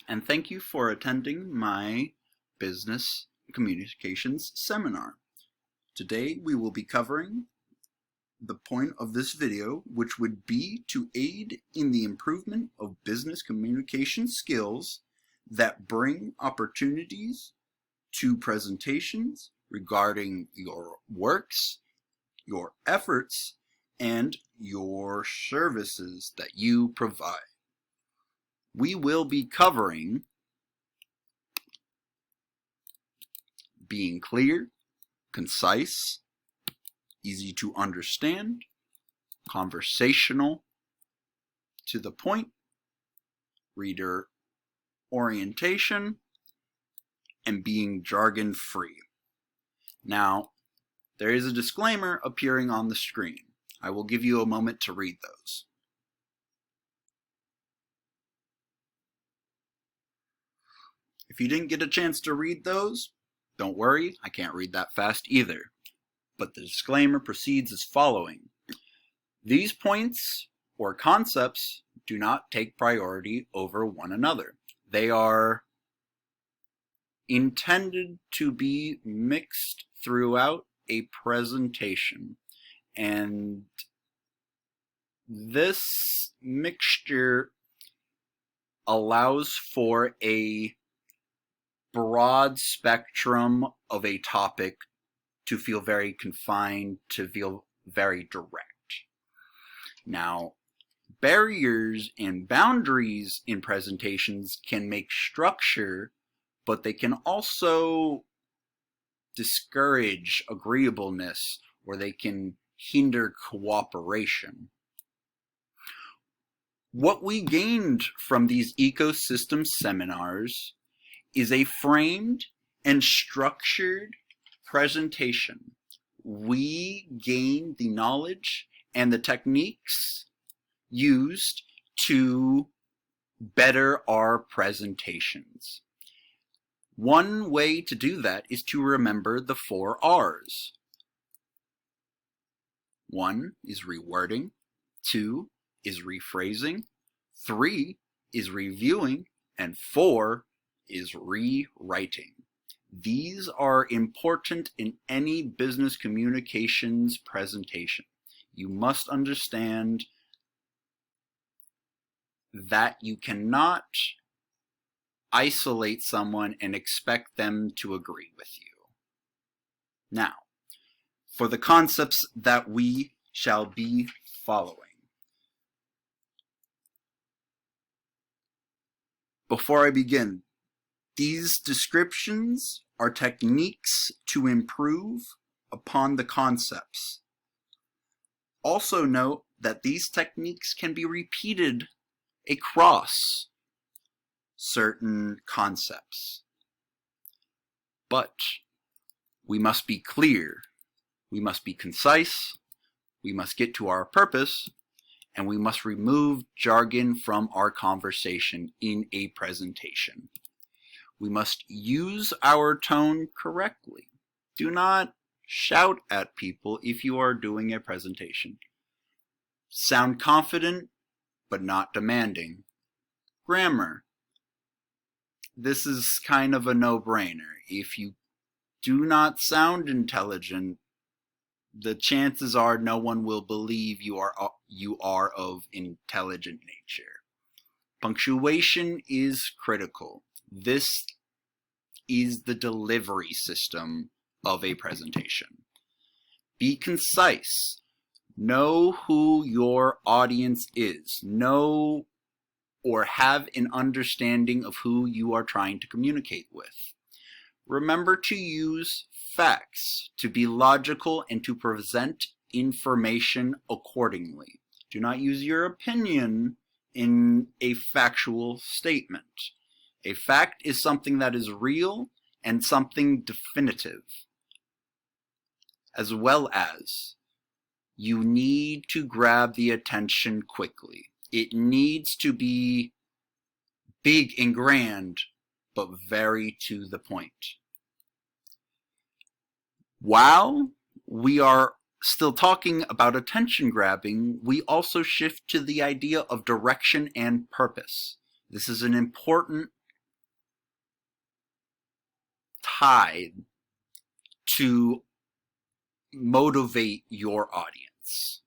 and thank you for attending my business communications seminar. Today we will be covering the point of this video, which would be to aid in the improvement of business communication skills that bring opportunities to presentations regarding your works, your efforts, and your services that you provide. We will be covering being clear, concise, easy to understand, conversational, to the point, reader orientation, and being jargon free. Now, there is a disclaimer appearing on the screen. I will give you a moment to read those. If you didn't get a chance to read those, don't worry, I can't read that fast either. But the disclaimer proceeds as following. These points or concepts do not take priority over one another. They are intended to be mixed throughout a presentation, and this mixture allows for a broad spectrum of a topic to feel very confined, to feel very direct. Now, barriers and boundaries in presentations can make structure, but they can also discourage agreeableness, or they can hinder cooperation. What we gained from these ecosystem seminars is a framed and structured presentation. We gain the knowledge and the techniques used to better our presentations. One way to do that is to remember the 4 R's. 1 is rewording, 2 is rephrasing, 3 is reviewing, and 4 is rewriting. These are important in any business communications presentation. You must understand that you cannot isolate someone and expect them to agree with you. Now, for the concepts that we shall be following. Before I begin, these descriptions are techniques to improve upon the concepts. Also note that these techniques can be repeated across certain concepts. But we must be clear, we must be concise, we must get to our purpose, and we must remove jargon from our conversation in a presentation. We must use our tone correctly. Do not shout at people if you are doing a presentation. Sound confident, but not demanding. Grammar. This is kind of a no-brainer. If you do not sound intelligent, the chances are no one will believe you are of intelligent nature. Punctuation is critical. This is the delivery system of a presentation. Be concise. Know who your audience is. Know or have an understanding of who you are trying to communicate with. Remember to use facts, to be logical, and to present information accordingly. Do not use your opinion in a factual statement. A fact is something that is real and something definitive. As well as, you need to grab the attention quickly. It needs to be big and grand, but very to the point. While we are still talking about attention grabbing, we also shift to the idea of direction and purpose. This is an important hide to motivate your audience.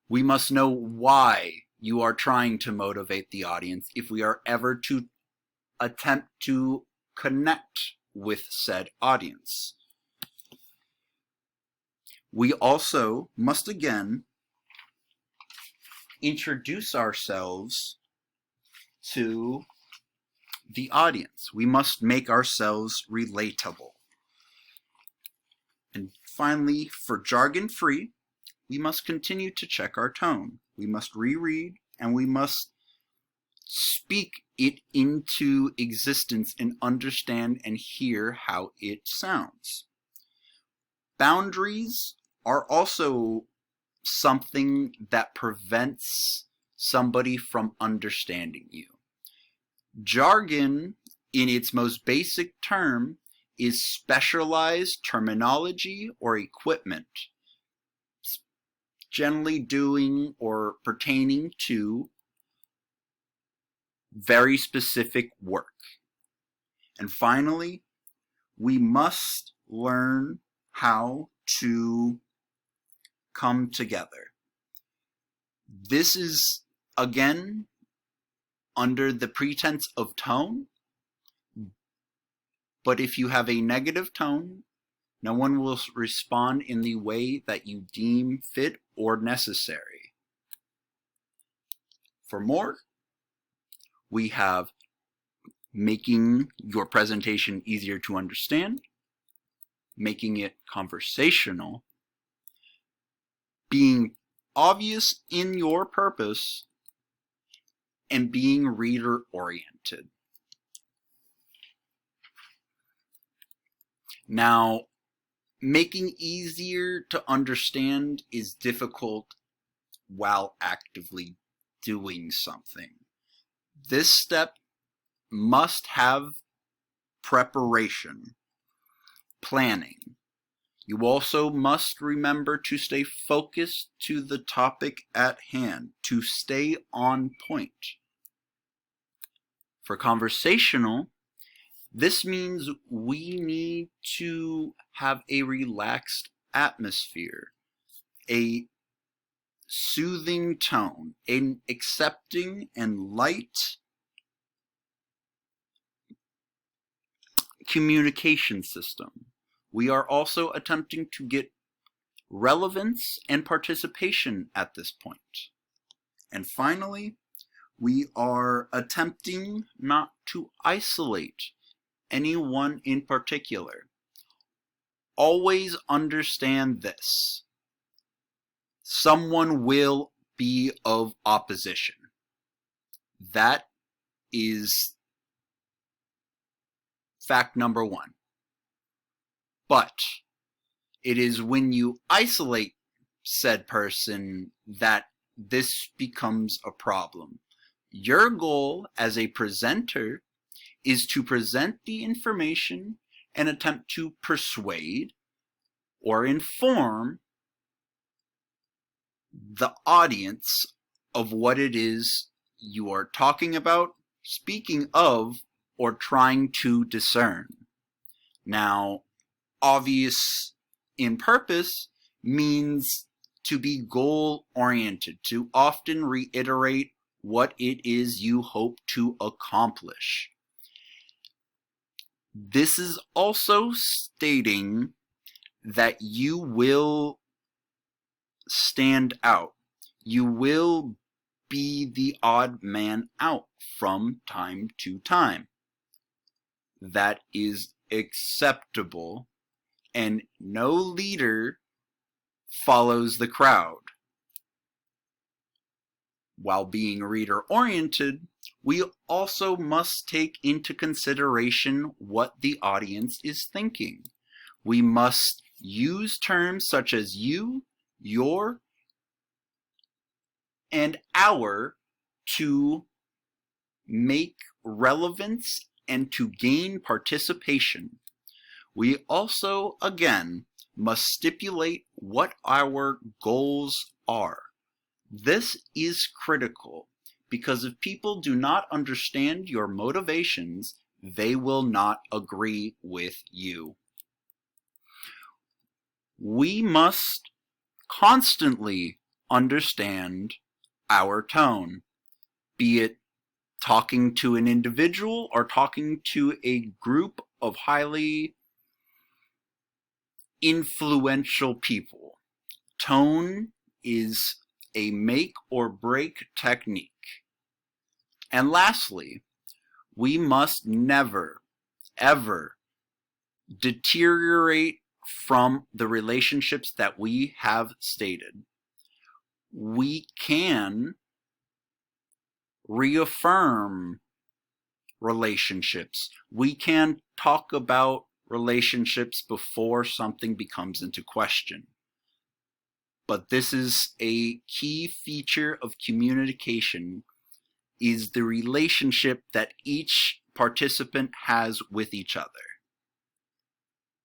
We must know why you are trying to motivate the audience if we are ever to attempt to connect with said audience. We also must again introduce ourselves to the audience. We must make ourselves relatable. And finally, for jargon free, we must continue to check our tone. We must reread and we must speak it into existence and understand and hear how it sounds. Boundaries are also something that prevents somebody from understanding you. Jargon, in its most basic term, is specialized terminology or equipment, generally doing or pertaining to very specific work. And finally, we must learn how to come together. This is, again, under the pretense of tone, but if you have a negative tone, no one will respond in the way that you deem fit or necessary. For more, we have making your presentation easier to understand, making it conversational, being obvious in your purpose, and being reader-oriented. Now, making easier to understand is difficult while actively doing something. This step must have preparation, planning. You also must remember to stay focused to the topic at hand, to stay on point. For conversational, this means we need to have a relaxed atmosphere, a soothing tone, an accepting and light communication system. We are also attempting to get relevance and participation at this point. And finally, we are attempting not to isolate anyone in particular. Always understand this. Someone will be of opposition. That is fact number one. But it is when you isolate said person that this becomes a problem. Your goal as a presenter is to present the information and attempt to persuade or inform the audience of what it is you are talking about, speaking of, or trying to discern. Now, obvious in purpose means to be goal-oriented, to often reiterate what it is you hope to accomplish. This is also stating that you will stand out. You will be the odd man out from time to time. That is acceptable, and no leader follows the crowd. While being reader-oriented, we also must take into consideration what the audience is thinking. We must use terms such as you, your, and our to make relevance and to gain participation. We also, again, must stipulate what our goals are. This is critical because if people do not understand your motivations, they will not agree with you. We must constantly understand our tone, be it talking to an individual or talking to a group of highly influential people. Tone is a make or break technique. And lastly, we must never, ever deteriorate from the relationships that we have stated. We can reaffirm relationships. We can talk about relationships before something becomes into question. But this is a key feature of communication, is the relationship that each participant has with each other.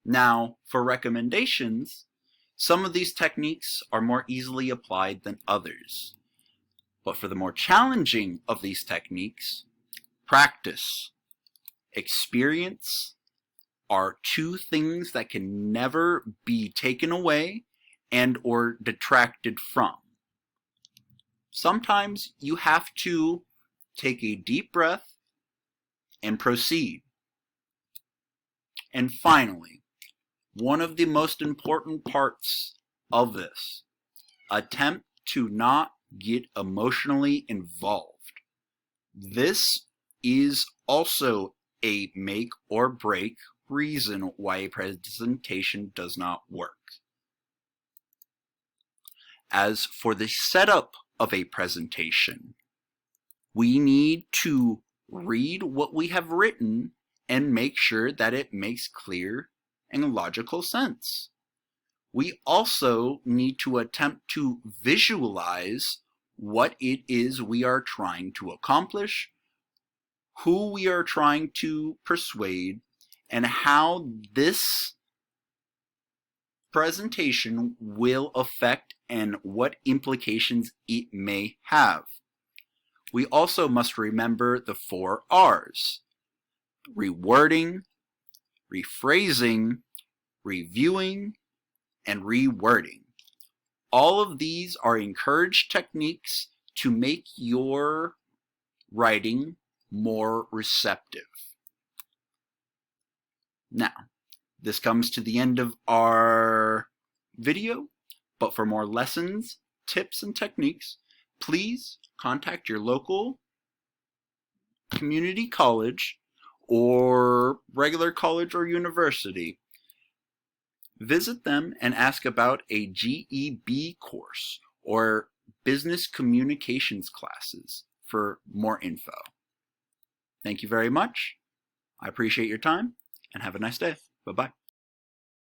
Now, for recommendations, some of these techniques are more easily applied than others. But for the more challenging of these techniques, practice, experience are two things that can never be taken away and or detracted from. Sometimes you have to take a deep breath and proceed. And finally, one of the most important parts of this, attempt to not get emotionally involved. This is also a make or break reason why a presentation does not work. As for the setup of a presentation, we need to read what we have written and make sure that it makes clear and logical sense. We also need to attempt to visualize what it is we are trying to accomplish, who we are trying to persuade, and how this presentation will affect and what implications it may have. We also must remember the 4 R's: rewording, rephrasing, reviewing, and rewording. All of these are encouraged techniques to make your writing more receptive. Now, this comes to the end of our video, but for more lessons, tips, and techniques, please contact your local community college or regular college or university. Visit them and ask about a GEB course or business communications classes for more info. Thank you very much. I appreciate your time and have a nice day. Bye-bye.